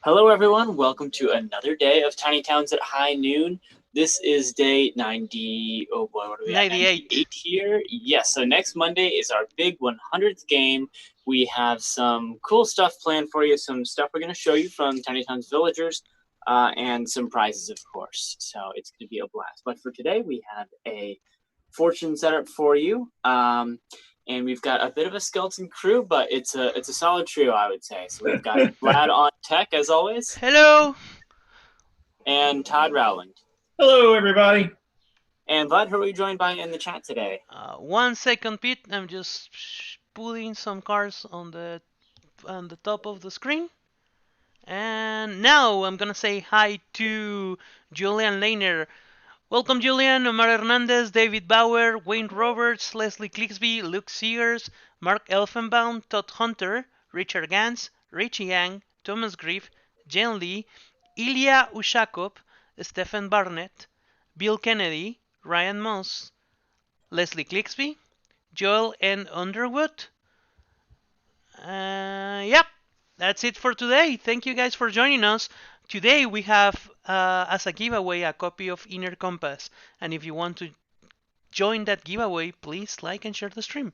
Hello, everyone. Welcome to another day of Tiny Towns at High Noon. This is day 90. Oh boy, what are we at? 98. 98 here. Yes. So next Monday is our big 100th game. We have some cool stuff planned for you. Some stuff we're going to show you from Tiny Towns Villagers, and some prizes, of course. So it's going to be a blast. But for today, we have a fortune setup for you. And we've got a bit of a skeleton crew, but it's a solid trio, I would say. So we've got Vlad on tech as always, Hello. and Todd Rowland. Hello, everybody. And Vlad, who are we joined by in the chat today? 1 second, Pete. I'm just putting some cards on the top of the screen. And now I'm gonna say hi to Julian Lehner. Welcome, Julian. Omar Hernandez, David Bauer, Wayne Roberts, Leslie Clixby, Luke Sears, Mark Elfenbaum, Todd Hunter, Richard Gans, Richie Yang, Thomas Grief, Jen Lee, Ilya Ushakov, Stephen Barnett, Bill Kennedy, Ryan Moss, Leslie Clixby, Joel N. Underwood. Yep, that's it for today. Thank you guys for joining us. Today we have as a giveaway a copy of Inner Compass. And if you want to join that giveaway, please like and share the stream.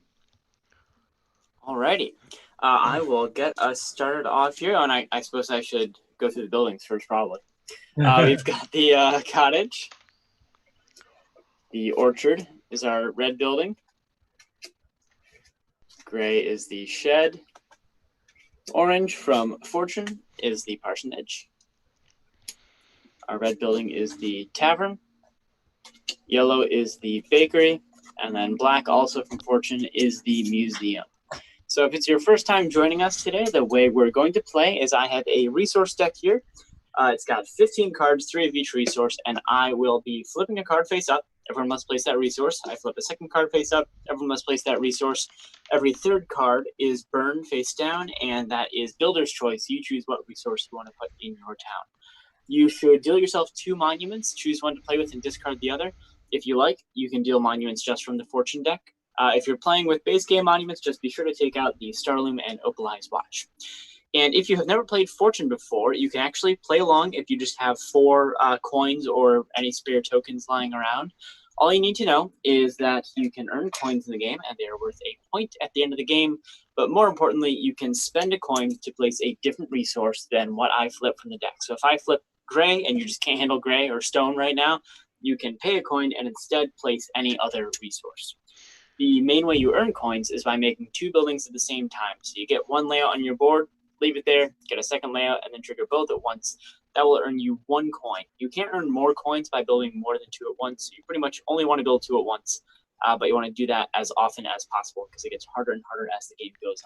Alrighty. I will get us started off here, and I suppose I should go through the buildings first, probably. We've got the cottage. The orchard is our red building. Gray is the shed. Orange from Fortune is the parsonage. Our red building is the tavern. Yellow is the bakery. And then black, also from Fortune, is the museum. So if it's your first time joining us today, the way we're going to play is I have a resource deck here. It's got 15 cards, 3 of each resource, and I will be flipping a card face up. Everyone must place that resource. I flip a second card face up. Everyone must place that resource. Every third card is burned face down, and that is builder's choice. You choose what resource you want to put in your town. You should deal yourself 2 monuments. Choose one to play with and discard the other. If you like, you can deal monuments just from the Fortune deck. If you're playing with base game monuments, just be sure to take out the Starloom and Opalized Watch. And if you have never played Fortune before, you can actually play along if you just have 4 coins or any spare tokens lying around. All you need to know is that you can earn coins in the game, and they are worth a point at the end of the game. But more importantly, you can spend a coin to place a different resource than what I flip from the deck. So if I flip gray and you just can't handle gray or stone right now, you can pay a coin and instead place any other resource. The main way you earn coins is by making 2 buildings at the same time. So you get 1 layout on your board, leave it there, get a second layout, and then trigger both at once. That will earn you 1 coin. You can't earn more coins by building more than 2 at once. So you pretty much only want to build 2 at once, but you want to do that as often as possible because it gets harder and harder as the game goes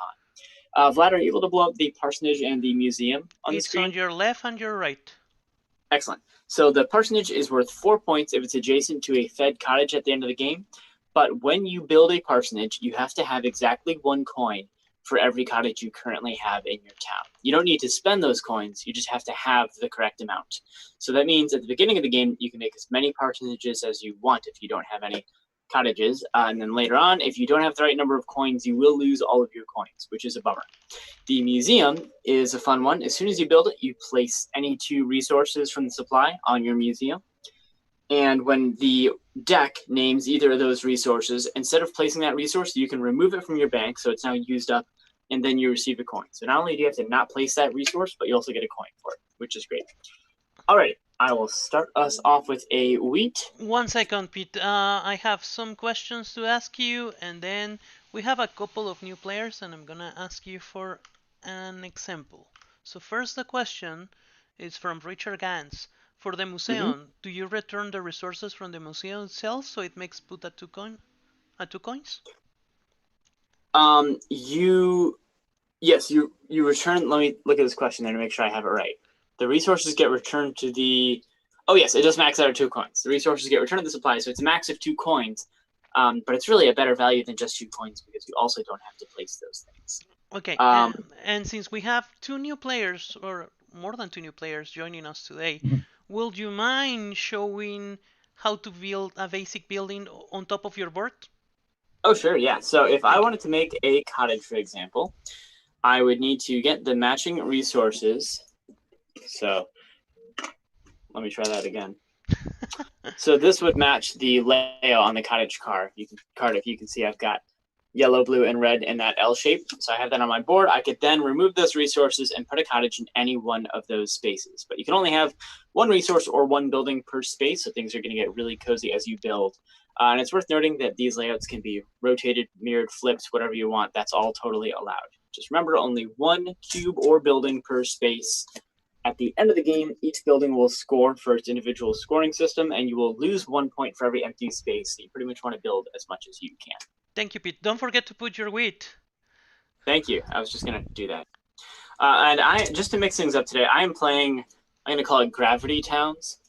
on. Vlad, are you able to blow up the parsonage and the museum on the screen? It's on your left and your right. Excellent. So the parsonage is worth 4 points if it's adjacent to a fed cottage at the end of the game. But when you build a parsonage, you have to have exactly 1 coin for every cottage you currently have in your town. You don't need to spend those coins, you just have to have the correct amount. So that means at the beginning of the game, you can make as many parsonages as you want if you don't have any cottages. And then later on, if you don't have the right number of coins, you will lose all of your coins, which is a bummer. The museum is a fun one. As soon as you build it, you place any 2 resources from the supply on your museum. And when the deck names either of those resources, instead of placing that resource, you can remove it from your bank so it's now used up, and then you receive a coin. So not only do you have to not place that resource, but you also get a coin for it, which is great. All right, I will start us off with a wheat. 1 second, Pete. I have some questions to ask you, and then we have a couple of new players, and I'm gonna ask you for an example. So first, the question is from Richard Gans. For the museum, do you return the resources from the museum itself so it makes put at 2 coins? Yes, you return. Let me look at this question there to make sure I have it right. The resources get returned to the. Oh yes, it does max out at 2 coins. The resources get returned to the supply, so it's a max of 2 coins. But it's really a better value than just 2 coins because you also don't have to place those things. Okay, and since we have 2 new players, or more than 2 new players joining us today, would you mind showing how to build a basic building on top of your board? Oh, sure, yeah. So if I wanted to make a cottage, for example, I would need to get the matching resources So let me try that again. So this would match the layout on the cottage card. If you can see, I've got yellow, blue, and red in that L shape. So I have that on my board. I could then remove those resources and put a cottage in any one of those spaces. But you can only have one resource or one building per space, so things are going to get really cozy as you build. And it's worth noting that these layouts can be rotated, mirrored, flipped, whatever you want. That's all totally allowed. Just remember, only one cube or building per space. At the end of the game, each building will score for its individual scoring system, and you will lose 1 point for every empty space. So you pretty much want to build as much as you can. Thank you, Pete. Don't forget to put your wheat. Thank you. I was just going to do that. And just to mix things up today, I'm going to call it Gravity Towns.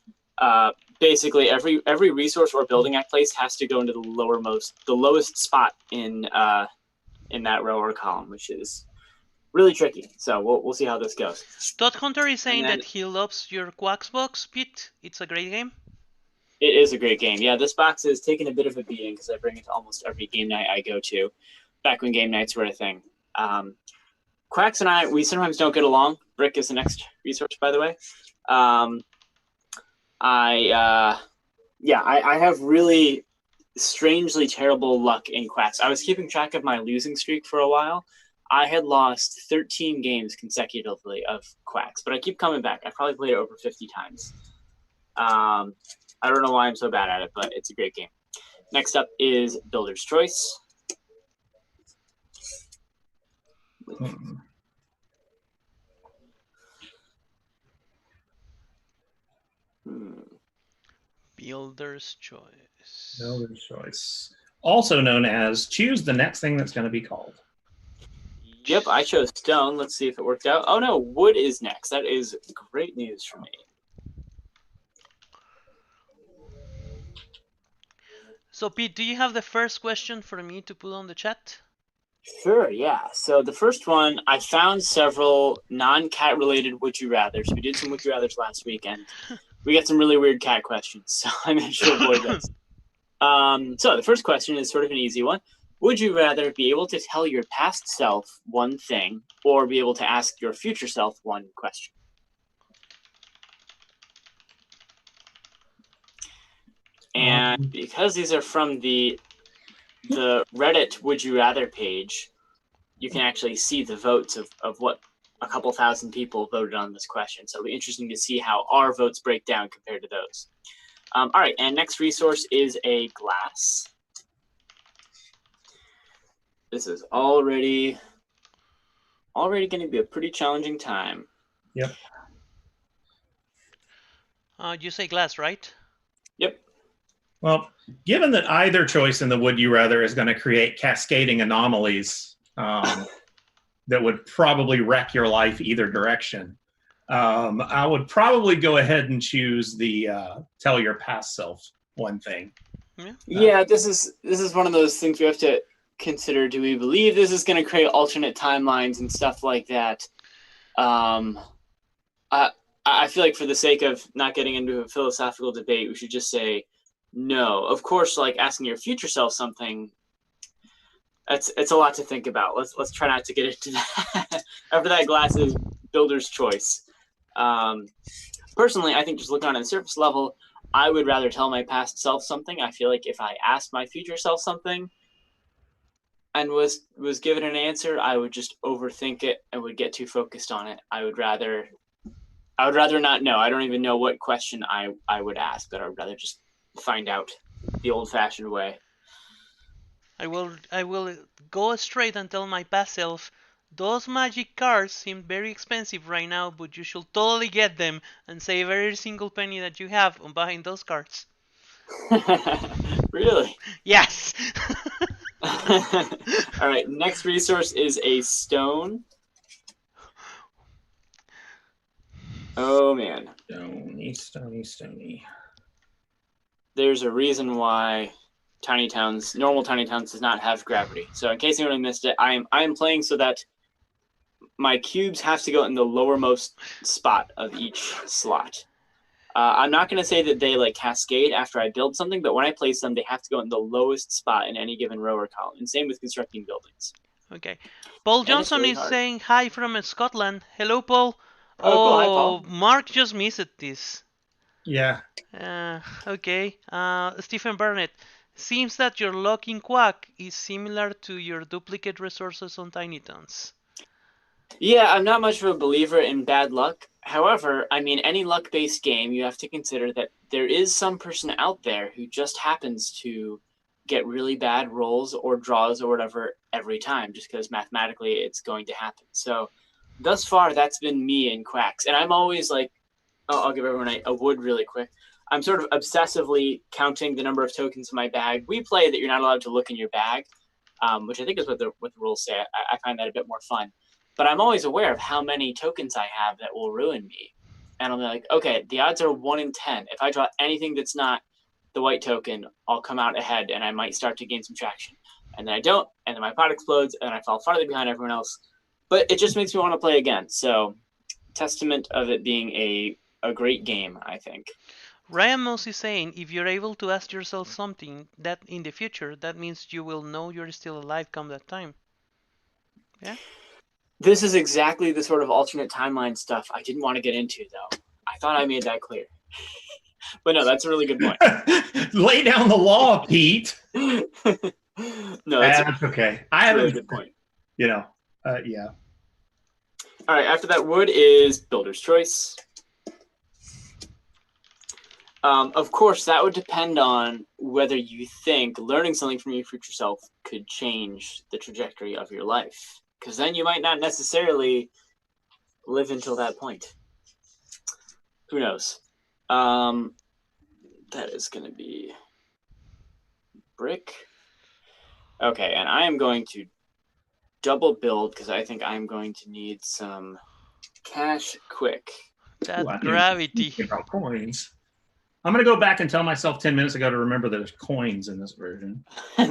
Basically, every resource or building I place has to go into the lowest spot in that row or column, which is really tricky. So we'll see how this goes. Todd Hunter is saying that he loves your Quacks box, Pete. It's a great game. It is a great game. Yeah, this box is taking a bit of a beating because I bring it to almost every game night I go to, back when game nights were a thing. Quacks and we sometimes don't get along. Brick is the next resource, by the way. I have really strangely terrible luck in Quacks. I was keeping track of my losing streak for a while. I had lost 13 games consecutively of Quacks, but I keep coming back. I probably played it over 50 times. I don't know why I'm so bad at it, but it's a great game. Next up is Builder's Choice. Builder's Choice. Builder's Choice. Also known as choose the next thing that's going to be called. Yep, I chose stone. Let's see if it worked out. Oh no, wood is next. That is great news for me. So, Pete, do you have the first question for me to put on the chat? Sure, yeah. So the first one, I found several non-cat related would you rathers. We did some would you rathers last weekend. We got some really weird cat questions, so I made sure to avoid those. So the first question is sort of an easy one. Would you rather be able to tell your past self one thing or be able to ask your future self one question? And because these are from the Reddit Would You Rather page, you can actually see the votes of what a couple thousand people voted on this question. So it'll be interesting to see how our votes break down compared to those. All right, and next resource is a glass. This is already going to be a pretty challenging time. Yep. You say glass, right? Yep. Well, given that either choice in the would you rather is going to create cascading anomalies that would probably wreck your life either direction, I would probably go ahead and choose the tell your past self one thing. Yeah, this is one of those things we have to consider. Do we believe this is going to create alternate timelines and stuff like that? I feel like for the sake of not getting into a philosophical debate, we should just say no. Of course, like asking your future self something, it's a lot to think about. Let's try not to get into that. After that, glass is Builder's Choice. Personally, I think just looking on a surface level, I would rather tell my past self something. I feel like if I asked my future self something and was given an answer, I would just overthink it and would get too focused on it. I would rather not know. I don't even know what question I would ask, but I would rather just find out the old-fashioned way. I will go straight and tell my past self, those magic cards seem very expensive right now, but you should totally get them and save every single penny that you have on buying those cards. Really? Yes. All right, next resource is a stone. Oh man. Stony. There's a reason why normal tiny towns does not have gravity. So in case anyone missed it, I am playing so that my cubes have to go in the lowermost spot of each slot. I'm not going to say that they like cascade after I build something, but when I place them, they have to go in the lowest spot in any given row or column. And same with constructing buildings. Okay. Paul Johnson is saying hi from Scotland. Hello, Paul. Oh, cool. Hi, Paul. Mark just missed this. Yeah. Okay. Stephen Burnett. Seems that your luck in Quack is similar to your duplicate resources on Tiny Tons. Yeah, I'm not much of a believer in bad luck. However, I mean, any luck-based game, you have to consider that there is some person out there who just happens to get really bad rolls or draws or whatever every time, just because mathematically it's going to happen. So, thus far, that's been me in Quacks, and I'm always like, I'll give everyone a wood really quick. I'm sort of obsessively counting the number of tokens in my bag. We play that you're not allowed to look in your bag, which I think is what the rules say. I find that a bit more fun. But I'm always aware of how many tokens I have that will ruin me. And I'll be like, okay, the odds are 1 in 10. If I draw anything that's not the white token, I'll come out ahead and I might start to gain some traction. And then I don't, and then my pot explodes and I fall farther behind everyone else. But it just makes me want to play again. So, testament of it being a great game, I think. Ryan Moss is saying if you're able to ask yourself something that in the future, that means you will know you're still alive come that time. Yeah. This is exactly the sort of alternate timeline stuff I didn't want to get into, though. I thought I made that clear. But no, that's a really good point. Lay down the law, Pete. No, that's okay. a really good point. Yeah. All right, after that wood is Builder's Choice. Of course, that would depend on whether you think learning something from your future self could change the trajectory of your life. Because then you might not necessarily live until that point. Who knows? That is going to be brick. Okay, and I am going to double build because I think I'm going to need some cash quick. That gravity. About coins. I'm going to go back and tell myself 10 minutes ago to remember that there's coins in this version.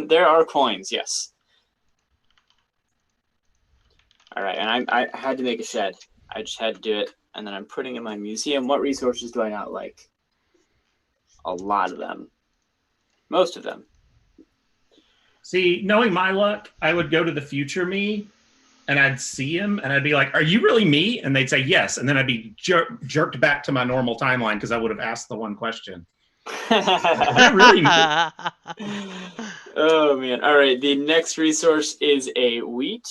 There are coins, yes. All right, and I had to make a shed. I just had to do it, and then I'm putting in my museum. What resources do I not like? A lot of them. Most of them. See, knowing my luck, I would go to the future me, and I'd see him, and I'd be like, "Are you really me?" And they'd say yes, and then I'd be jerked back to my normal timeline because I would have asked the one question. Really me? Oh man! All right, the next resource is a wheat.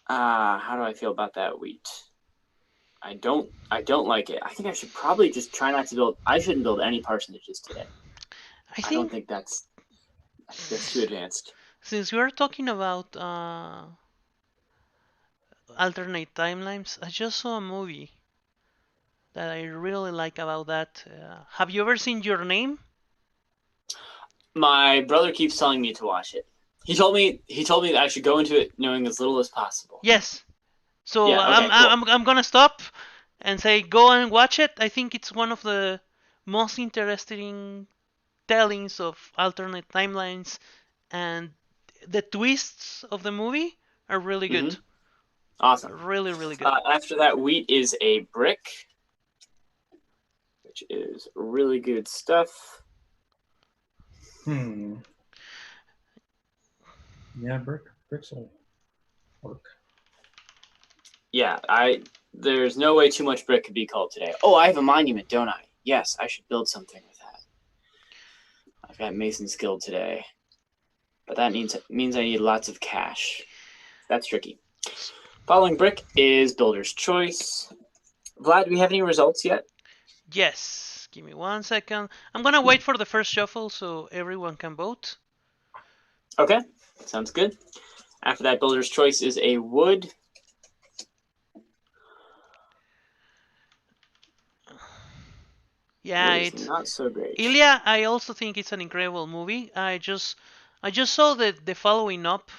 How do I feel about that wheat? I don't like it. I think I should probably just try not to build. I shouldn't build any parsonages today. I don't think that's too advanced. Since we are talking about alternate timelines, I just saw a movie that I really like about that. Have you ever seen Your Name? My brother keeps telling me to watch it. He told me that I should go into it knowing as little as possible. Yes. So yeah, okay, I'm gonna stop and say go and watch it. I think it's one of the most interesting tellings of alternate timelines, and the twists of the movie are really good. Mm-hmm. Awesome. Really, really good. After that, wheat is a brick, which is really good stuff. Yeah, bricks will work. Yeah, there's no way too much brick could be called today. Oh, I have a monument, don't I? Yes, I should build something with that. I've got Mason's Guild today. But that means I need lots of cash. That's tricky. Following brick is Builder's Choice. Vlad, do we have any results yet? Yes. Give me 1 second. I'm gonna wait for the first shuffle so everyone can vote. Okay, sounds good. After that, Builder's Choice is a wood. Yeah, it's not so great. Ilya, I also think it's an incredible movie. I just saw the following up.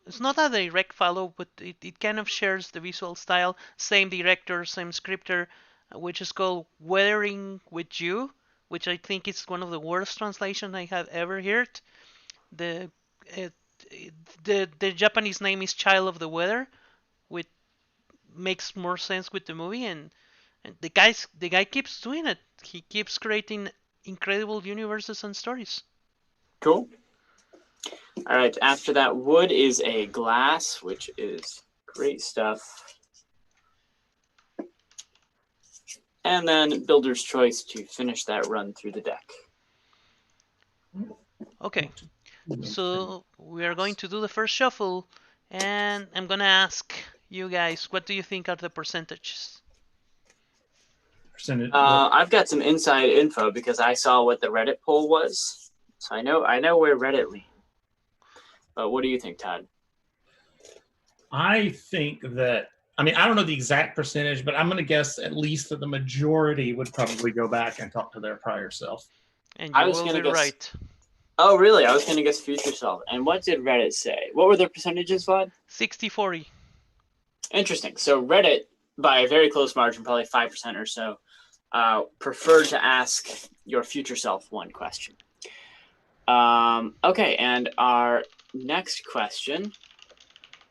It's not a direct follow, but it kind of shares the visual style. Same director, same scripter, which is called Weathering with You, which I think is one of the worst translations I have ever heard. The Japanese name is Child of the Weather, which makes more sense with the movie, and the guy keeps doing it. He keeps creating incredible universes and stories. Cool. All right, after that, wood is a glass, which is great stuff. And then builder's choice to finish that run through the deck. Okay, so we are going to do the first shuffle, and I'm gonna ask you guys, what do you think are the percentages? Percentage. I've got some inside info because I saw what the Reddit poll was, so I know where Reddit leans. But what do you think, Todd? I think that, I mean, I don't know the exact percentage, but I'm going to guess at least that the majority would probably go back and talk to their prior self. And I you was will gonna be guess- right. Oh, really? I was going to guess future self. And what did Reddit say? What were the percentages, Vlad? 60-40. Interesting. So Reddit, by a very close margin, probably 5% or so, preferred to ask your future self one question. Okay, and our next question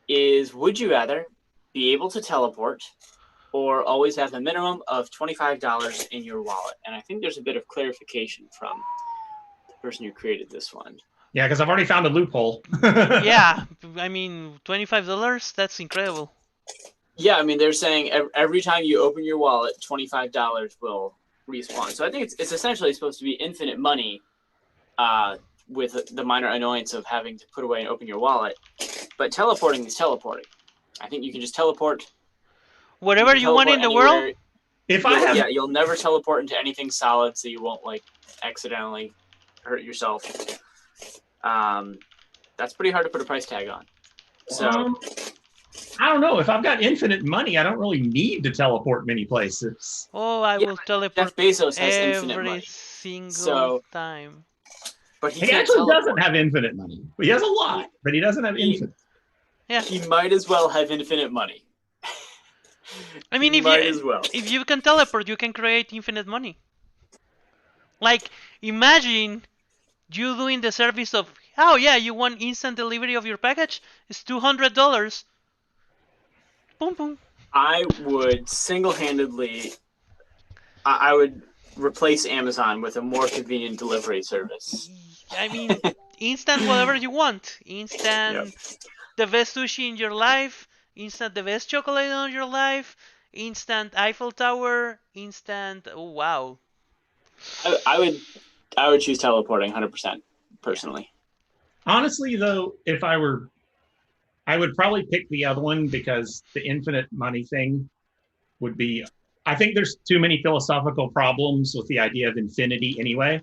is, would you rather be able to teleport or always have a minimum of $25 in your wallet? And I think there's a bit of clarification from the person who created this one. Yeah, because I've already found a loophole. Yeah, I mean, $25, that's incredible. Yeah, I mean, they're saying every time you open your wallet, $25 will respawn. So I think it's essentially supposed to be infinite money with the minor annoyance of having to put away and open your wallet. But teleporting is teleporting. I think you can just teleport. Whatever you want in the world? If I have, Yeah, you'll never teleport into anything solid, so you won't like accidentally hurt yourself. That's pretty hard to put a price tag on. So I don't know. If I've got infinite money, I don't really need to teleport many places. Oh, I Yeah, will teleport Jeff Bezos has infinite every money. single So- time. But he He can't actually teleport. doesn't have infinite money. He has a lot, but he doesn't have infinite. He might as well have infinite money. I mean, He if might you as well. if you can teleport, you can create infinite money. Like, imagine you doing the service of, oh yeah, you want instant delivery of your package? It's $200. Boom, boom. I would single-handedly, I would replace Amazon with a more convenient delivery service. I mean, instant whatever you want. Instant the best sushi in your life. Instant the best chocolate in your life. Instant Eiffel Tower. Instant. Oh wow. I would choose teleporting 100% personally. Honestly, though, if I were, I would probably pick the other one because the infinite money thing would be. I think there's too many philosophical problems with the idea of infinity anyway.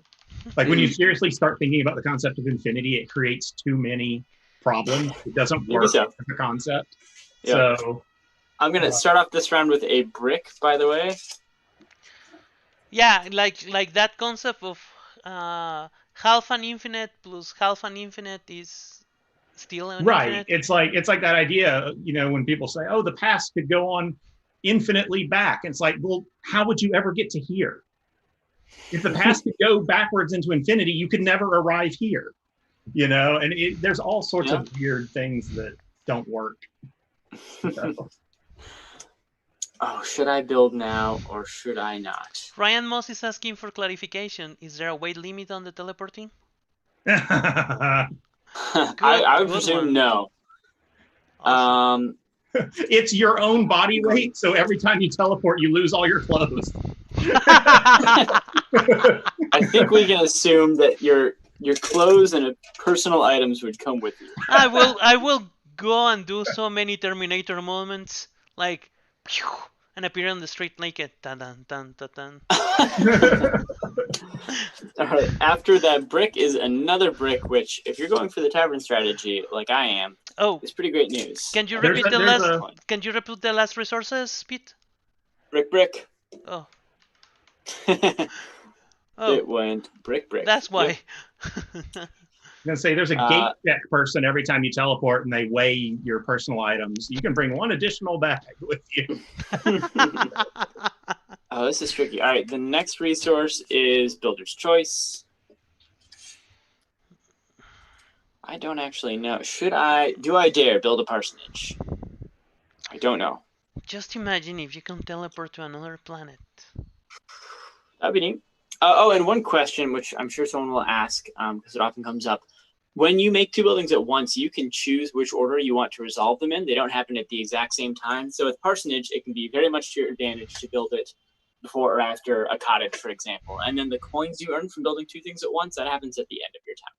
Like when you seriously start thinking about the concept of infinity, it creates too many problems. It doesn't Maybe work so. as a concept. Yeah. So I'm going to start off this round with a brick, by the way. Yeah, like that concept of half an infinite plus half an infinite is still an right, infinite. it's like that idea. You know, when people say, "Oh, the past could go on infinitely back," it's like, well, how would you ever get to here? If the past could go backwards into infinity, you could never arrive here. You know, and there's all sorts of weird things that don't work. So. Oh, should I build now or should I not? Ryan Moss is asking for clarification. Is there a weight limit on the teleporting? I would good presume one. no. Awesome. It's your own body weight, so every time you teleport, you lose all your clothes. I think we can assume that your clothes and personal items would come with you. I will go and do so many Terminator moments, like, pew, and appear on the street naked. Dun dun dun dun dun. All right. After that brick is another brick, which, if you're going for the tavern strategy, like I am, Oh, is pretty great news. can you There's repeat a- the there's last? Can you repeat the last resources, Pete? Brick. Oh, It oh, went brick. that's why. I'm gonna say there's a gate check person every time you teleport, and they weigh your personal items. You can bring one additional bag with you. Oh, this is tricky. All right. The next resource is Builder's Choice. I don't actually know. Do I dare build a parsonage? I don't know. Just imagine if you can teleport to another planet. That'd be neat. Oh, and one question, which I'm sure someone will ask, because it often comes up. when you make two buildings at once, you can choose which order you want to resolve them in. They don't happen at the exact same time. So with Parsonage, it can be very much to your advantage to build it before or after a cottage, for example. And then the coins you earn from building two things at once, that happens at the end of your time.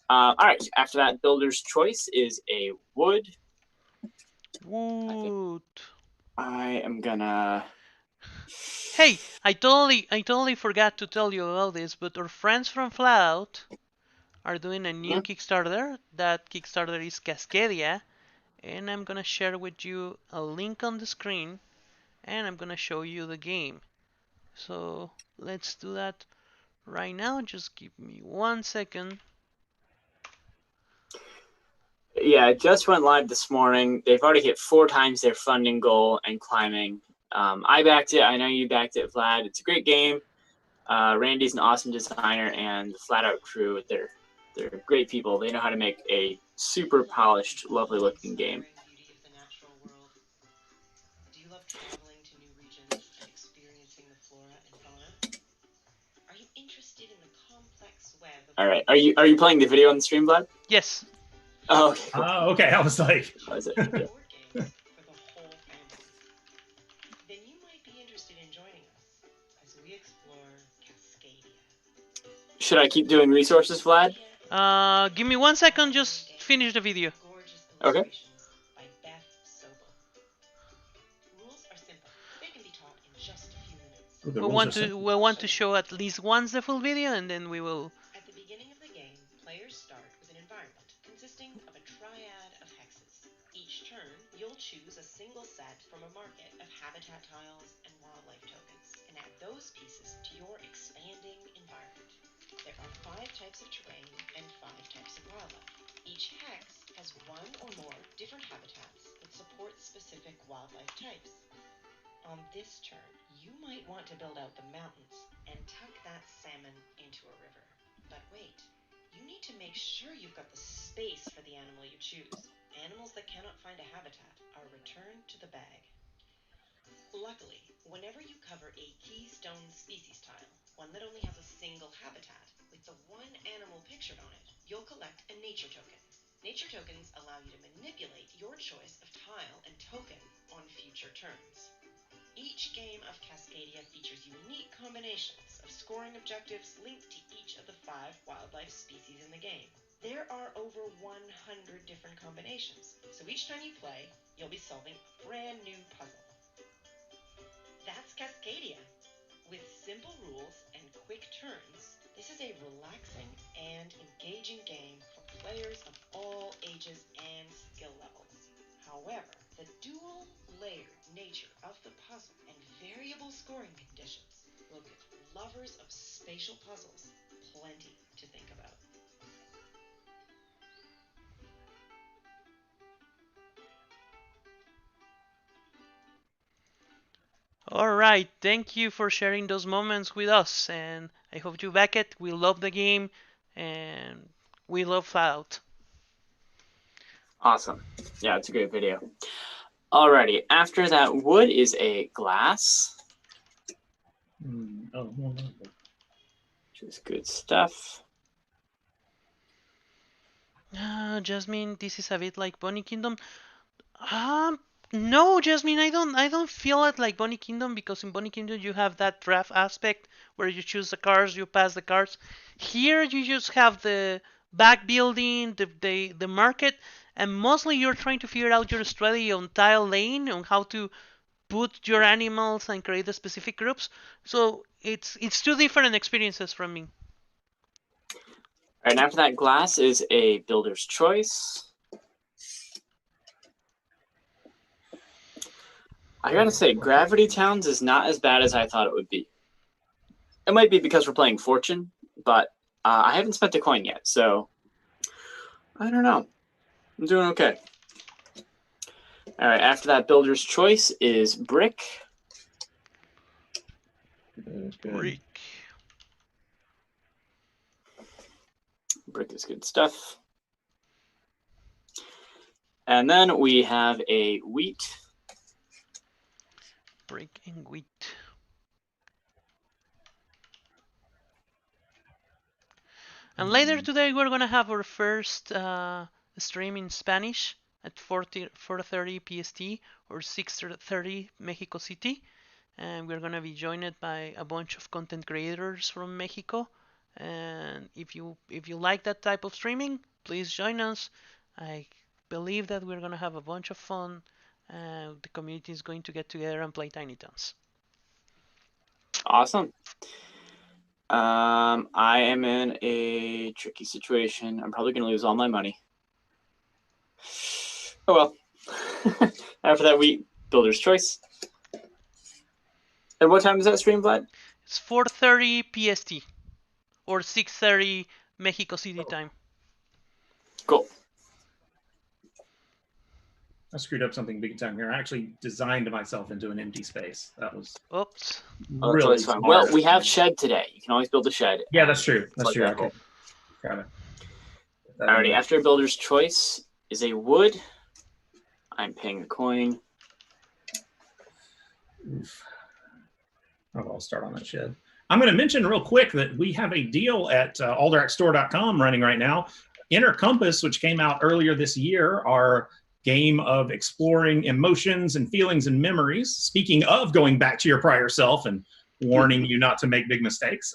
All right, after that, builder's choice is a wood. Wood. I am gonna... Hey, I totally forgot to tell you about this, but our friends from Fallout are doing a new Kickstarter. That Kickstarter is Cascadia, and I'm gonna share with you a link on the screen, and I'm gonna show you the game. So let's do that right now. Just give me 1 second. Yeah, it just went live this morning. They've already hit 4 times their funding goal and climbing. I backed it. I know you backed it, Vlad. It's a great game. Randy's an awesome designer, and the Flat Out crew, they're great people. They know how to make a super polished, lovely looking game. Do you love traveling to new regions and experiencing the flora and fauna? Are you interested in the complex web of... All right. Are you playing the video on the stream, Vlad? Yes. Oh, okay. Cool. Okay. I was like, How is it? board games for the whole family? Then you might be interested in joining us as we explore Cascadia. Should I keep doing resources, Vlad? Give me 1 second. Just finish the video. Gorgeous Okay. illustrations by Beth Sobel. Rules are simple. They can be taught in just a few minutes. the We rules want are to simple. we want to show at least once the full video, and then we will. At the beginning of the game, players start with an environment consisting of a triad of hexes. Each turn, you'll choose a single set from a market of habitat tiles and wildlife tokens, and add those pieces to your expanding environment. There are 5 types of terrain and 5 types of wildlife. Each hex has 1 or more different habitats that support specific wildlife types. On this turn, you might want to build out the mountains and tuck that salmon into a river. But wait, you need to make sure you've got the space for the animal you choose. Animals that cannot find a habitat are returned to the bag. Luckily, whenever you cover a keystone species tile, one that only has a single habitat, with the one animal pictured on it, you'll collect a nature token. Nature tokens allow you to manipulate your choice of tile and token on future turns. Each game of Cascadia features unique combinations of scoring objectives linked to each of the 5 wildlife species in the game. There are over 100 different combinations, so each time you play, you'll be solving a brand new puzzle. That's Cascadia. With simple rules and quick turns, this is a relaxing and engaging game for players of all ages and skill levels. However, the dual-layered nature of the puzzle and variable scoring conditions will give lovers of spatial puzzles plenty to think about. All right, thank you for sharing those moments with us, and I hope you back it. We love the game, and we love Fallout. Awesome. Yeah, it's a great video. Alrighty. After that, wood is a glass, which is good stuff. Jasmine, this is a bit like Bunny Kingdom. No, Jasmine, I don't feel it like Bunny Kingdom, because in Bunny Kingdom you have that draft aspect where you choose the cards, you pass the cards. Here you just have the back building, the market, and mostly you're trying to figure out your strategy on tile lane, on how to put your animals and create the specific groups. So it's 2 different experiences from me. All right, after that, glass is a builder's choice. I gotta say, Gravity Towns is not as bad as I thought it would be. It might be because we're playing Fortune, but I haven't spent a coin yet, so I don't know. I'm doing okay. All right, after that, builder's choice is brick. Brick. Brick is good stuff. And then we have a wheat. Brick and wheat. And later today, we're gonna have our first stream in Spanish at 4:30 PST or 6:30 Mexico City, and we're gonna be joined by a bunch of content creators from Mexico. And if you like that type of streaming, please join us. I believe that we're gonna have a bunch of fun. The community is going to get together and play Tiny Towns. Awesome. I am in a tricky situation. I'm probably going to lose all my money. Oh well. After that, Builder's Choice. And what time is that stream, Vlad? It's 4:30 PST or 6:30 Mexico City time. Cool. I screwed up something big time here. I actually designed myself into an empty space. That was Oops. Oh, that's really always fine. smart. Well, we have shed today. You can always build a shed. Yeah, that's true. That's Like true. that. Okay. Got it. Alrighty, after Builder's Choice is a wood. I'm paying a coin. Oof. Oh, I'll start on that shed. I'm going to mention real quick that we have a deal at alderacstore.com running right now. Inner Compass, which came out earlier this year, our game of exploring emotions and feelings and memories. Speaking of going back to your prior self and warning you not to make big mistakes.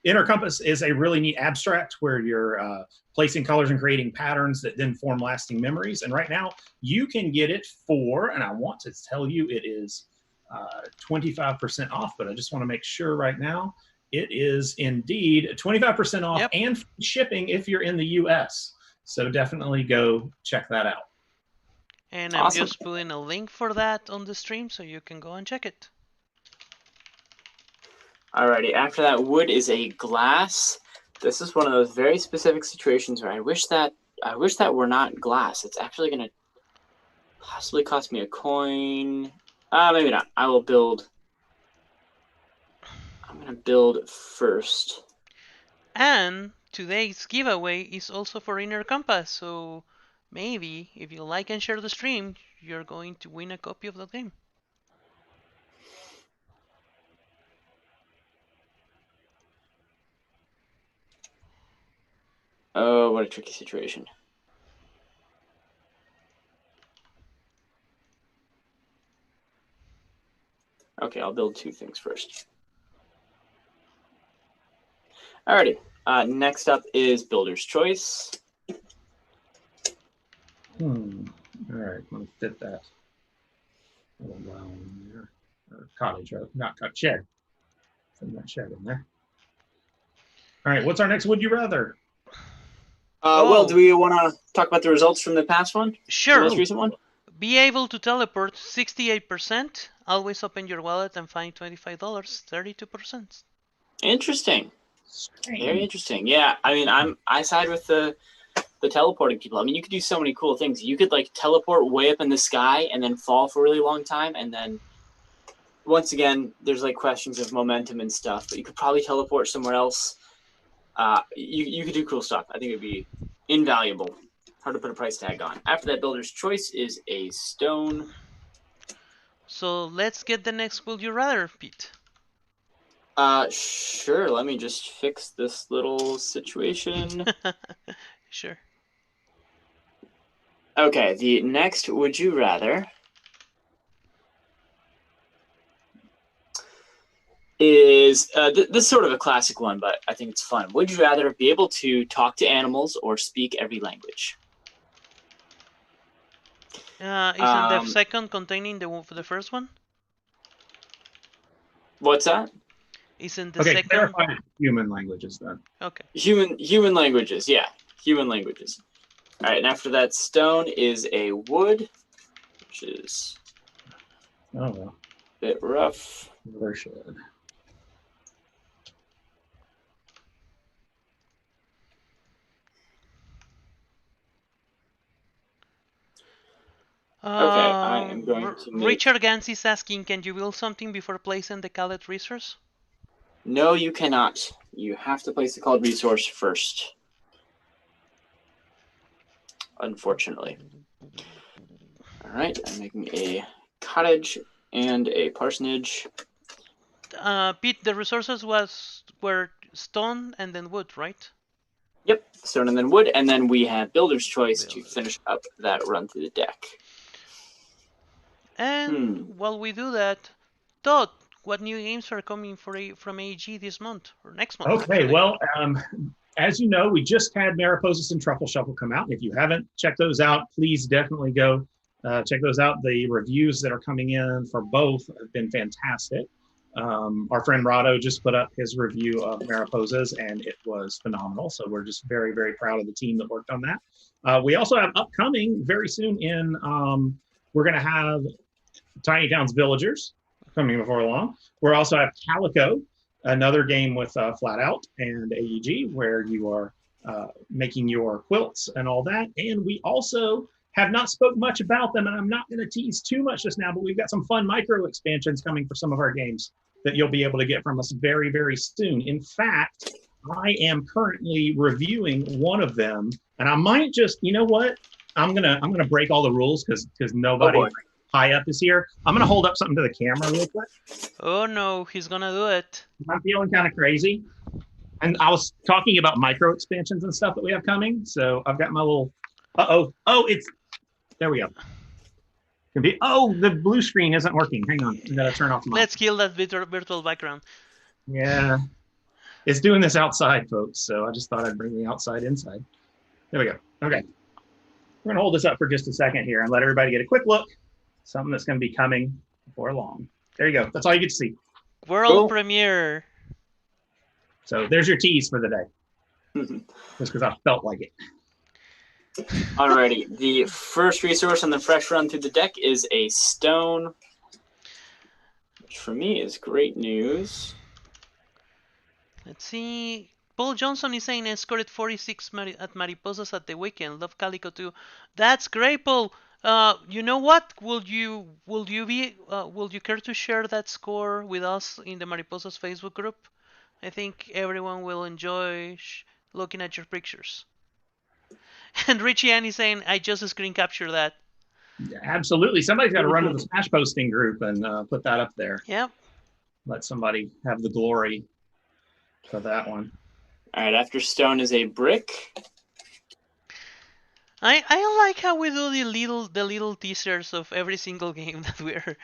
Inner Compass is a really neat abstract where you're placing colors and creating patterns that then form lasting memories. And right now you can get it for, and I want to tell you it is 25% off, but I just want to make sure right now it is indeed 25% off. Yep. And free shipping if you're in the US. So definitely go check that out. And Awesome. I'm just putting a link for that on the stream so you can go and check it. Alrighty, after that, wood is a glass. This is one of those very specific situations where I wish that were not glass. It's actually going to possibly cost me a coin. Maybe not. I'm going to build first. And today's giveaway is also for Inner Compass, so maybe if you like and share the stream, you're going to win a copy of the game. Oh, what a tricky situation. Okay, I'll build two things first. Alrighty, next up is Builder's Choice. All right, I'm going to fit that little well in there. Or cottage, or not cottage, shed. Fit that shed in there. All right, what's our next would you rather? Well, do we want to talk about the results from the past one? The Sure. most recent one? Be able to teleport 68%. Always open your wallet and find $25. 32%. Interesting. Very interesting. Yeah, I mean, I side with the teleporting people. I mean, you could do so many cool things. You could like teleport way up in the sky and then fall for a really long time, and then once again, there's like questions of momentum and stuff. But you could probably teleport somewhere else. You could do cool stuff. I think it'd be invaluable. Hard to put a price tag on. After that, Builder's Choice is a stone. So let's get the next would you rather, Pete. Sure. Let me just fix this little situation. Sure. Okay, the next would you rather is this is sort of a classic one, but I think it's fun. Would you rather be able to talk to animals or speak every language? Isn't the second containing the first one? What's that? Isn't the Okay, second? clarify human languages then. Okay. Human languages, yeah. Human languages. All right, and after that, stone is a wood, which is Oh, well. a bit rough. Another shed. I am going to make... Richard Gans is asking, can you build something before placing the called resource? No, you cannot. You have to place the called resource first. Unfortunately. All right, I'm making a cottage and a parsonage. Pete, the resources were stone and then wood, right? Yep, stone and then wood, and then we have builder's choice to Builder. finish up that run through the deck. And while we do that, Todd, what new games are coming from AEG this month or next month? Okay, actually? well, as you know, we just had Mariposas and Truffle Shuffle come out. If you haven't checked those out, please definitely go check those out. The reviews that are coming in for both have been fantastic. Our friend Rado just put up his review of Mariposas, and it was phenomenal. So we're just very, very proud of the team that worked on that. We also have upcoming very soon we're going to have Tiny Towns Villagers coming before long. We'll also have Calico, another game with Flat Out and AEG, where you are making your quilts and all that. And we also have not spoke much about them, and I'm not going to tease too much just now, but we've got some fun micro expansions coming for some of our games that you'll be able to get from us very, very soon. In fact, I am currently reviewing one of them, and I might just, you know what? I'm gonna break all the rules because nobody boy. high up is here. I'm gonna hold up something to the camera real quick. Oh no, he's gonna do it. I'm feeling kind of crazy. And I was talking about micro expansions and stuff that we have coming. So I've got my little, there we go. The blue screen isn't working. Hang on, I gotta turn off my. Let's kill that virtual background. Yeah, it's doing this outside, folks. So I just thought I'd bring the outside inside. There we go. Okay. We're gonna hold this up for just a second here and let everybody get a quick look. Something that's gonna be coming before long. There you go. That's all you get to see. World Cool. premiere. So there's your tease for the day. Just because I felt like it. Alrighty, the first resource on the fresh run through the deck is a stone, which for me is great news. Let's see. Paul Johnson is saying I scored 46 at Mariposas at the weekend. Love Calico too. That's great, Paul. You know what? Will you care to share that score with us in the Mariposas Facebook group? I think everyone will enjoy looking at your pictures. And Richie Ann is saying I just screen capture that. Yeah, absolutely. Somebody's got to run to the Smash posting group and put that up there. Yep. Let somebody have the glory for that one. All right, after stone is a brick. I like how we do the little teasers of every single game that we're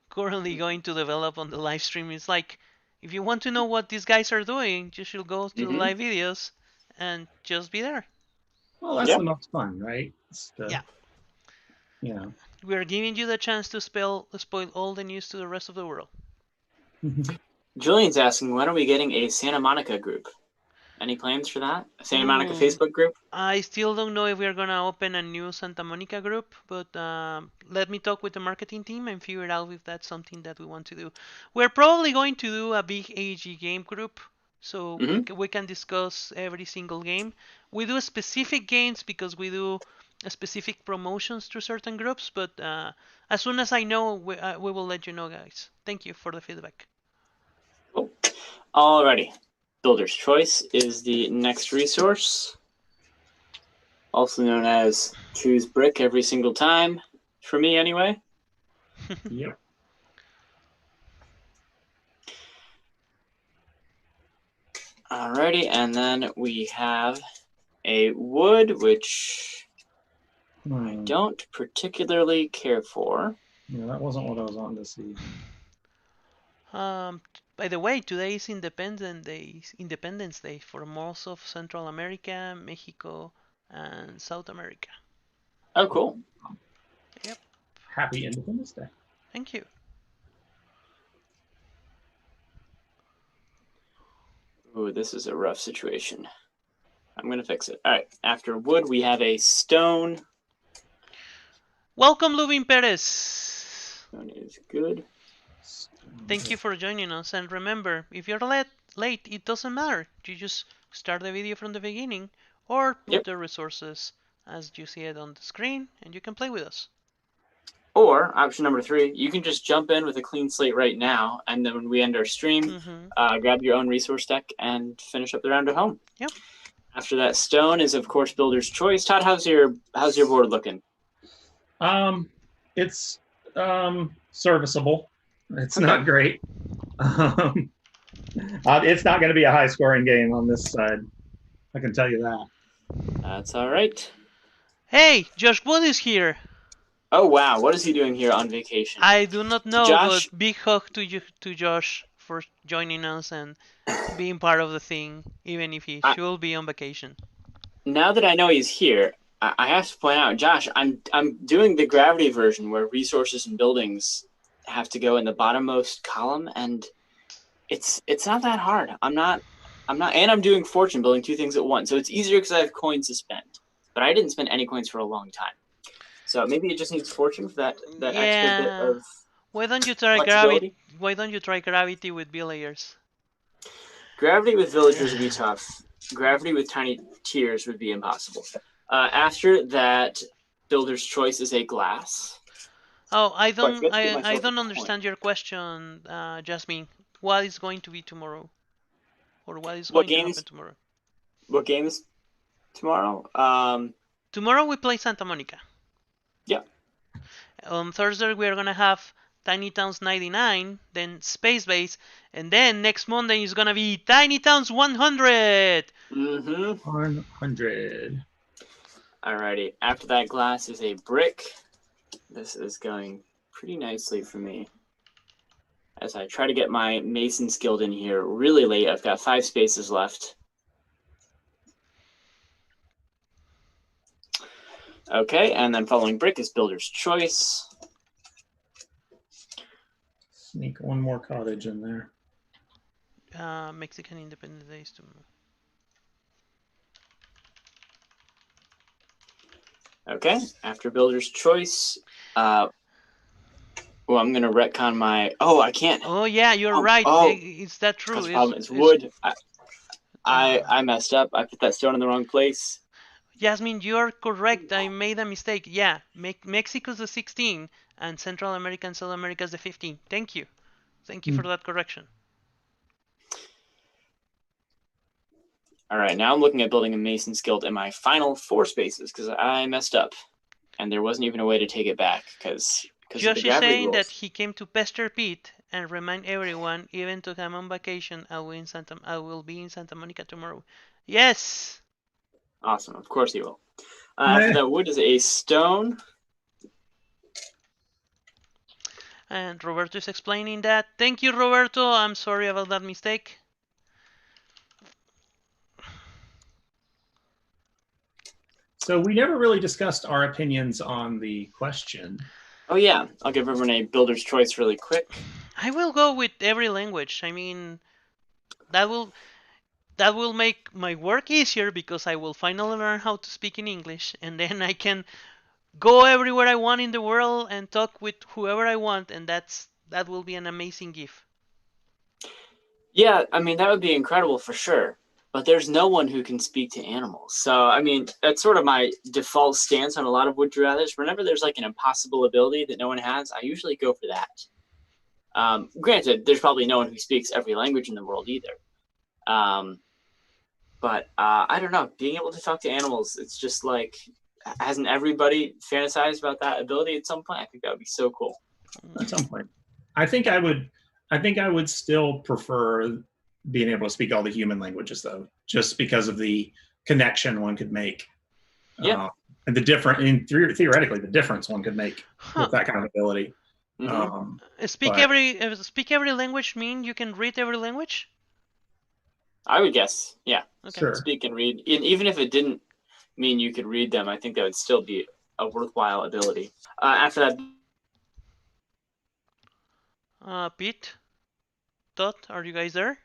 currently going to develop on the live stream. It's like if you want to know what these guys are doing, you should go to the live videos and just be there. Well, that's the most fun, right? Yeah. You know. We're giving you the chance to spoil all the news to the rest of the world. Julian's asking, when are we getting a Santa Monica group? Any plans for that? A Santa Monica Facebook group? I still don't know if we're gonna open a new Santa Monica group, but let me talk with the marketing team and figure out if that's something that we want to do. We're probably going to do a big AEG game group, so we can discuss every single game. We do specific games because we do specific promotions to certain groups, but as soon as I know, we will let you know, guys. Thank you for the feedback. Cool. Alrighty. Builder's Choice is the next resource, also known as choose brick every single time, for me anyway. Yep. Alrighty, and then we have a wood, which I don't particularly care for. Yeah, that wasn't what I was wanting to see. By the way, today is Independence Day for most of Central America, Mexico, and South America. Oh, cool. Yep. Happy Independence Day. Thank you. Ooh, this is a rough situation. I'm going to fix it. All right, after wood, we have a stone. Welcome, Lubin Perez. Stone is good. Thank you for joining us, and remember, if you're late, it doesn't matter. You just start the video from the beginning, or put the resources as you see it on the screen, and you can play with us. Or, option number 3, you can just jump in with a clean slate right now, and then when we end our stream, grab your own resource deck and finish up the round at home. Yep. After that, stone is, of course, Builder's Choice. Todd, how's your board looking? It's serviceable. It's not great. It's not going to be a high-scoring game on this side. I can tell you that. That's all right. Hey, Josh Wood is here. Oh wow, what is he doing here on vacation? I do not know, Josh, but big hug to you, to Josh for joining us and being part of the thing, even if he I, should be on vacation. now that I know he's here, I have to point out, Josh, I'm doing the gravity version where resources and buildings have to go in the bottommost column, and it's not that hard. And I'm doing fortune building two things at once, so it's easier because I have coins to spend. But I didn't spend any coins for a long time, so maybe it just needs fortune for that extra bit Yeah. of Why don't you try gravity? flexibility. Why don't you try gravity with villagers? Gravity with villagers would be tough. Gravity with tiny tiers would be impossible. After that, builder's choice is a glass. Oh, I Oh, I don't, forgot to get I myself a don't coin. understand your question, Jasmine. What is going to be tomorrow, or what is What going to game happen is tomorrow? what game is tomorrow? Tomorrow we play Santa Monica. Yeah. On Thursday we are gonna have Tiny Towns 99, then Space Base, and then next Monday is gonna be Tiny Towns 100. Mm-hmm. 100. Alrighty. After that glass is a brick. This is going pretty nicely for me. As I try to get my Mason's Guild in here really late. I've got 5 spaces left. Okay, and then following brick is builder's choice. Sneak one more cottage in there. Mexican Independence Day is tomorrow. Okay, after builder's choice, I'm gonna retcon my. Oh, I can't. Oh yeah, you're right. Is that true? Because the problem is wood. I messed up. I put that stone in the wrong place. Jasmine, you're correct. I made a mistake. Yeah, Mexico's the 16 and Central America and South America is the 15. Thank you. Thank you for that correction. All right, now I'm looking at building a Mason's Guild in my final 4 spaces because I messed up, and there wasn't even a way to take it back because Josh is saying that he came to pester Pete and remind everyone, even though I'm on vacation, I will be in Santa Monica tomorrow. Yes. Awesome. Of course he will. After that, wood is a stone. And Roberto is explaining that. Thank you, Roberto. I'm sorry about that mistake. So we never really discussed our opinions on the question. Oh yeah, I'll give everyone a builder's choice really quick. I will go with every language. I mean, that will make my work easier because I will finally learn how to speak in English, and then I can go everywhere I want in the world and talk with whoever I want, and that will be an amazing gift. Yeah, I mean that would be incredible for sure. But there's no one who can speak to animals. So I mean that's sort of my default stance on a lot of Would You Rathers. Whenever there's like an impossible ability that no one has, I usually go for that. Granted, there's probably no one who speaks every language in the world either. But I don't know, being able to talk to animals, it's just like, hasn't everybody fantasized about that ability at some point? I think that would be so cool. At some point, I think I would still prefer being able to speak all the human languages, though, just because of the connection one could make. Yeah. And theoretically, the difference one could make with that kind of ability. Mm-hmm. Speak every language mean you can read every language? I would guess, yeah. Okay. Sure. Speak and read. And even if it didn't mean you could read them, I think that would still be a worthwhile ability. After that, Pete, Todd, are you guys there?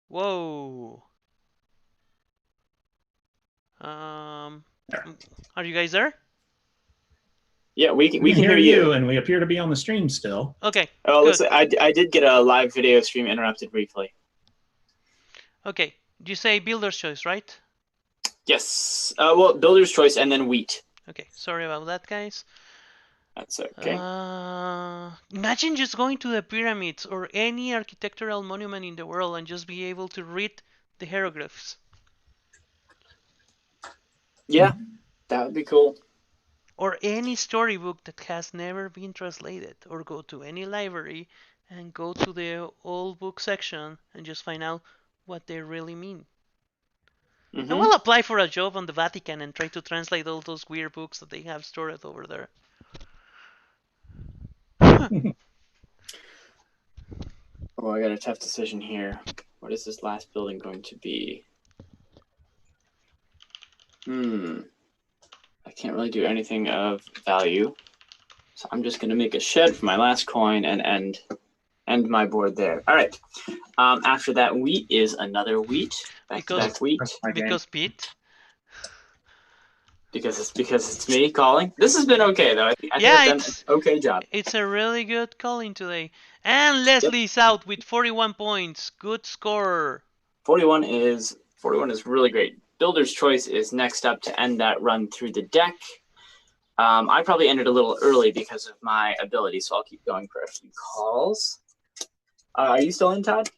Whoa. Are you guys there? Yeah, we can hear you, and we appear to be on the stream still. Okay. Oh, looks like I did get a live video stream interrupted briefly. Okay. You say builder's choice, right? Yes. Well, builder's choice and then wheat. Okay. Sorry about that, guys. That's okay. Imagine just going to the pyramids or any architectural monument in the world and just be able to read the hieroglyphs. Yeah, that would be cool. Or any storybook that has never been translated, or go to any library and go to the old book section and just find out what they really mean. I Mhm. will apply for a job on the Vatican and try to translate all those weird books that they have stored over there. Oh, I got a tough decision here. What is this last building going to be? I can't really do anything of value. So I'm just going to make a shed for my last coin and end my board there. All right. After that wheat is another wheat. Back to Because back wheat. That's my game. because Pete. Because it's me calling. This has been okay though. I think Yeah, I've done an okay job. it's a really good calling today. And Leslie's out with 41 points. Good score. 41 is really great. Builder's Choice is next up to end that run through the deck. I probably ended a little early because of my ability, so I'll keep going for a few calls. Are you still in, Todd?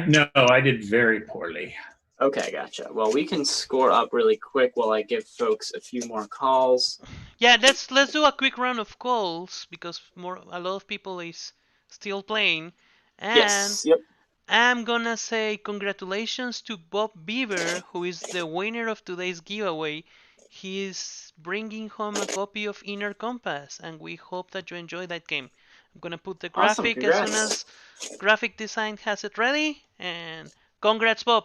No, I did very poorly. Okay, gotcha. Well, we can score up really quick while I give folks a few more calls. Yeah, let's do a quick round of calls because a lot of people is still playing. And Yes. Yep. I'm gonna say congratulations to Bob Beaver, who is the winner of today's giveaway. He is bringing home a copy of Inner Compass, and we hope that you enjoy that game. I'm gonna put the Awesome. graphic as soon Congrats. as graphic design has it ready, and congrats, Bob.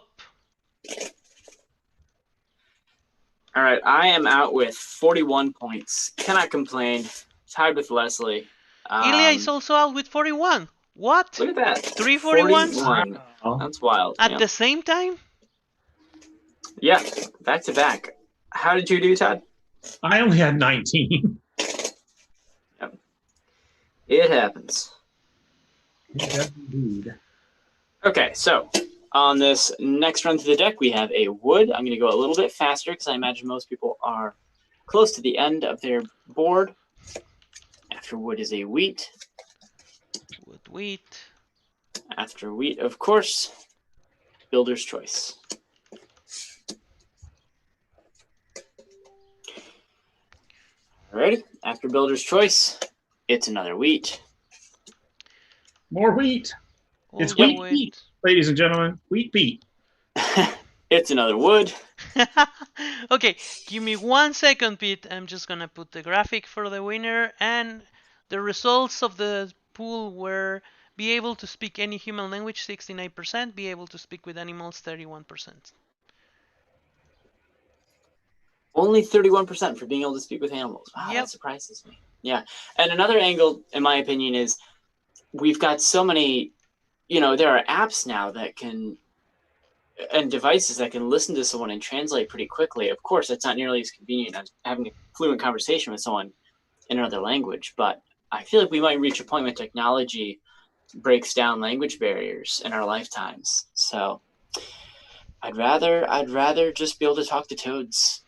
All right, I am out with 41 points. Cannot complain. Tied with Leslie. Ilya is also out with 41. What? Look at that. 341s 41. Wow. That's wild. at Yeah. the same time? Yeah, back to back. How did you do, Todd? I only had 19. It happens. Yes, indeed. Okay, so on this next run through the deck, we have a wood. I'm going to go a little bit faster because I imagine most people are close to the end of their board. After wood is a wheat. Wood wheat. After wheat, of course, Builder's Choice. Alrighty, after Builder's Choice, it's another wheat. More wheat. It's All the wheat way- Pete, ladies and gentlemen. Wheat Pete. It's another wood. Okay, give me 1 second, Pete. I'm just gonna put the graphic for the winner, and the results of the pool were be able to speak any human language 69%, be able to speak with animals 31%. Only 31% for being able to speak with animals. Wow, Yep. that surprises me. Yeah. And another angle, in my opinion, is we've got so many, there are apps now that can, and devices that can listen to someone and translate pretty quickly. Of course, that's not nearly as convenient as having a fluent conversation with someone in another language, but I feel like we might reach a point when technology breaks down language barriers in our lifetimes. So I'd rather just be able to talk to toads.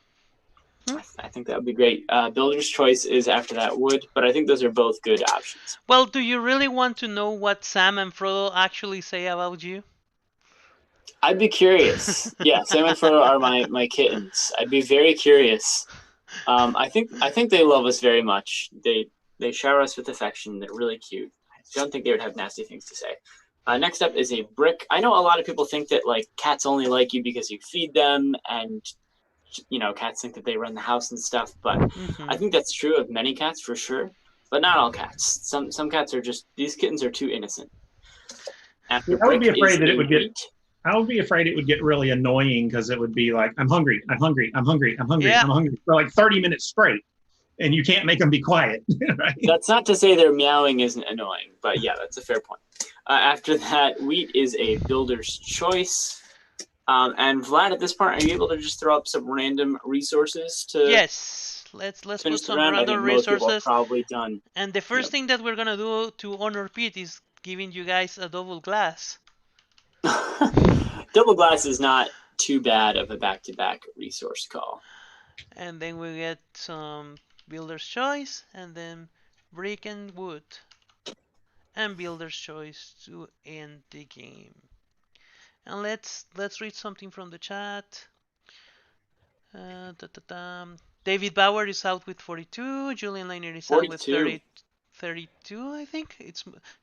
I think that would be great. Builder's Choice is after that wood, but I think those are both good options. Well, do you really want to know what Sam and Frodo actually say about you? I'd be curious. Yeah, Sam and Frodo are my kittens. I'd be very curious. I think they love us very much. They shower us with affection. They're really cute. I don't think they would have nasty things to say. Next up is a brick. I know a lot of people think that like cats only like you because you feed them, and cats think that they run the house and stuff. But I think that's true of many cats for sure, but not all cats. Some cats are just, these kittens are too innocent. After I would be brick afraid is that a it would get. wheat. I would be afraid it would get really annoying because it would be like, I'm hungry, I'm hungry, I'm hungry, I'm hungry, Yeah. I'm hungry for like 30 minutes straight, and you can't make them be quiet. Right? That's not to say their meowing isn't annoying, but yeah, that's a fair point. After that, wheat is a Builder's Choice. And Vlad, at this point, are you able to just throw up some random resources to Yes, let's finish put the some round? I random think most people are resources. probably done. And the first Yep. thing that we're gonna do to honor Pete is giving you guys a double glass. Double glass is not too bad of a back-to-back resource call. And then we get some Builder's Choice, and then brick and wood. And Builder's Choice to end the game. And let's read something from the chat. David Bauer is out with 42. Julian Liner is out with 32, I think.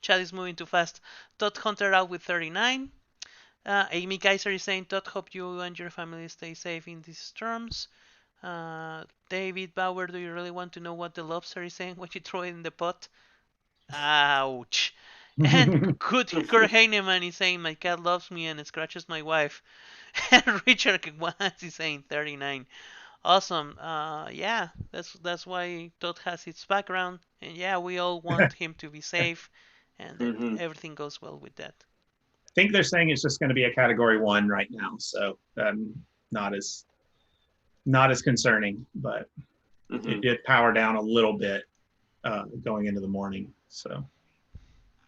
Chat is moving too fast. Todd Hunter out with 39. Amy Kaiser is saying, Todd, hope you and your family stay safe in these storms. David Bauer, do you really want to know what the lobster is saying when you throw it in the pot? Ouch. And Kurt Heinemann is saying, my cat loves me and scratches my wife. And Richard Kwanz is saying 39. Awesome. Yeah, that's why Todd has its background. And yeah, we all want him to be safe. And Mhm. everything goes well with that. I think they're saying it's just going to be a category 1 right now, so not as concerning, but Mhm. it did power down a little bit going into the morning. So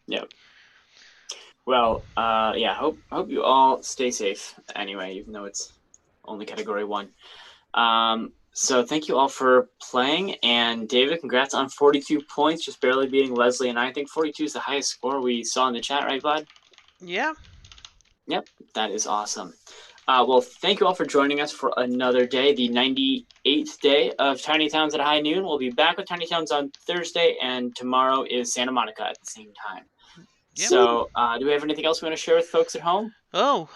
Yep. Well, yeah. Hope you all stay safe. Anyway, even though it's only category 1. So thank you all for playing, and David, congrats on 42 points, just barely beating Leslie and I think 42 is the highest score we saw in the chat, right, bud? Yeah. Yep, that is awesome. Well, thank you all for joining us for another day, the 98th day of Tiny Towns at High Noon. We'll be back with Tiny Towns on Thursday, and tomorrow is Santa Monica at the same time. Yep. So, do we have anything else we want to share with folks at home? Oh,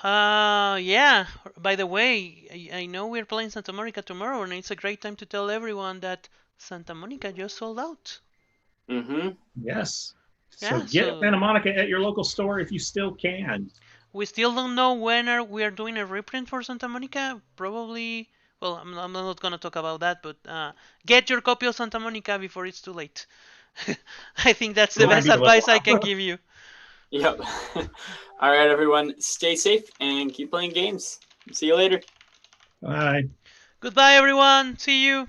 yeah. By the way, I know we're playing Santa Monica tomorrow, and it's a great time to tell everyone that Santa Monica just sold out. Mm-hmm. yes, Yeah, get so Santa Monica at your local store if you still can. we still don't know when we are doing a reprint for Santa Monica. Probably. Well, I'm not gonna talk about that, but get your copy of Santa Monica before it's too late. I think that's the It might best be a little advice I while. can give you. Yep. All right, everyone, stay safe and keep playing games. See you later. Bye. Goodbye, everyone. See you.